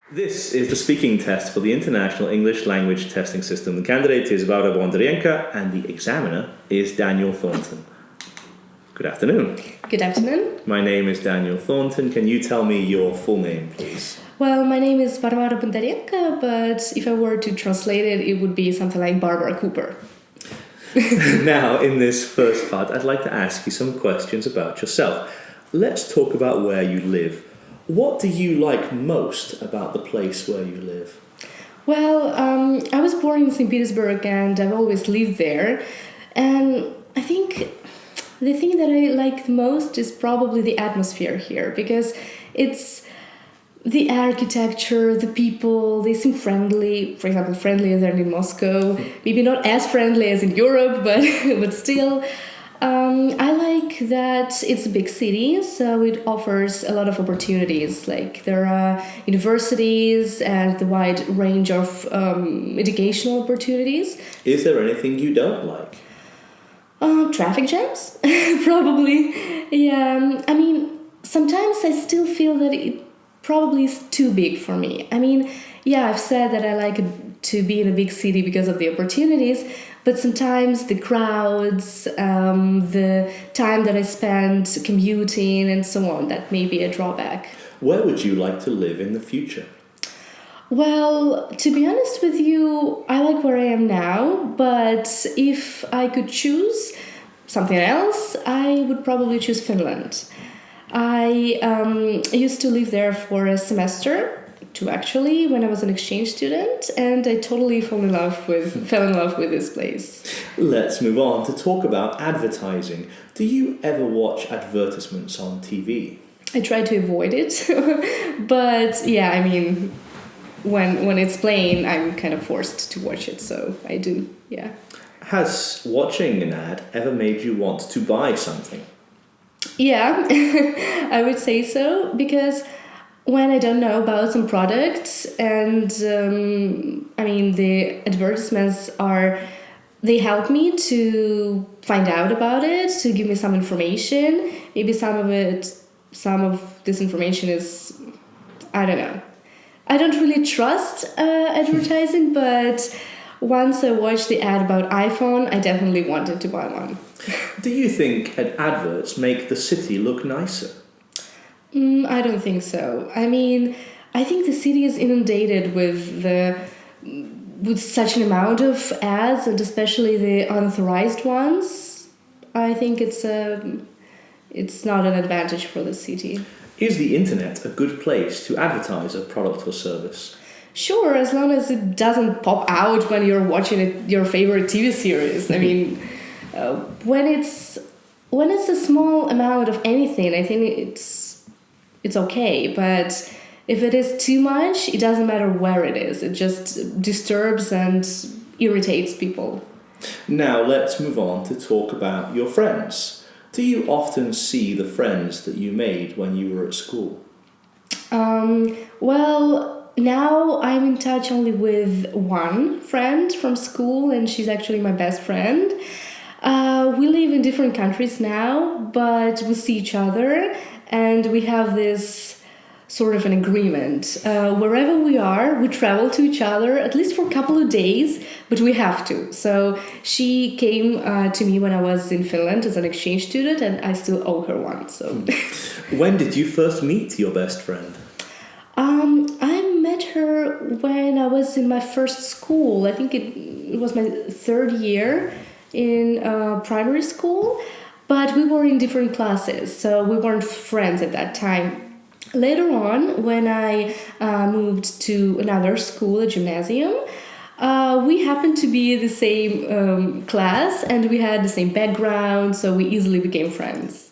This is the speaking test for the International English Language Testing System. The candidate is Laura Bondarienka and the examiner is Daniel Thornton. Good afternoon. Good afternoon. My name is Daniel Thornton. Can you tell me your full name, please? Well, my name is Laura Bondarienka, but if I were to translate it, it would be something like Barbara Cooper. Now, in this first part, I'd like to ask you some questions about yourself. Let's talk about where you live. What do you like most about the place where you live? Well, I was born in St. Petersburg and I've always lived there. And I think the thing that I like the most is probably the atmosphere here, because it's the architecture, the people, they seem friendly. For example, friendlier than in Moscow. Maybe not as friendly as in Europe, but still. I like that it's a big city, so it offers a lot of opportunities. Like there are universities and the wide range of educational opportunities. Is there anything you don't like? Traffic jams, probably. Yeah, I mean, sometimes I still feel that it probably is too big for me. I mean, yeah, I've said that I like to be in a big city because of the opportunities, but sometimes the crowds, the time that I spend commuting and so on, that may be a drawback. Where would you like to live in the future? Well, to be honest with you, I like where I am now, but if I could choose something else, I would probably choose Finland. I used to live there for a semester, actually, when I was an exchange student, and I totally fell in love with this place. Let's move on to talk about advertising. Do you ever watch advertisements on TV? I try to avoid it, but yeah, I mean, when it's playing, I'm kind of forced to watch it, so I do, yeah. Has watching an ad ever made you want to buy something? Yeah, I would say so, because when I don't know about some products and I mean the advertisements they help me to find out about it, to give me some information. Maybe some of this information is, I don't know. I don't really trust advertising, but once I watched the ad about iPhone, I definitely wanted to buy one. Do you think adverts make the city look nicer? I don't think so. I mean, I think the city is inundated with such an amount of ads, and especially the unauthorized ones. I think it's not an advantage for the city. Is the internet a good place to advertise a product or service? Sure, as long as it doesn't pop out when you're watching your favorite TV series. I mean, when it's a small amount of anything, I think it's okay, but if it is too much, it doesn't matter where it is. It just disturbs and irritates people. Now let's move on to talk about your friends. Do you often see the friends that you made when you were at school? Well, now I'm in touch only with one friend from school, and she's actually my best friend. We live in different countries now, but we see each other. And we have this sort of an agreement. Wherever we are, we travel to each other, at least for a couple of days, but we have to. So she came to me when I was in Finland as an exchange student, and I still owe her one. So, When did you first meet your best friend? I met her when I was in my first school. I think it was my third year in primary school. But we were in different classes, so we weren't friends at that time. Later on, when I moved to another school, a gymnasium, we happened to be the same class and we had the same background, so we easily became friends.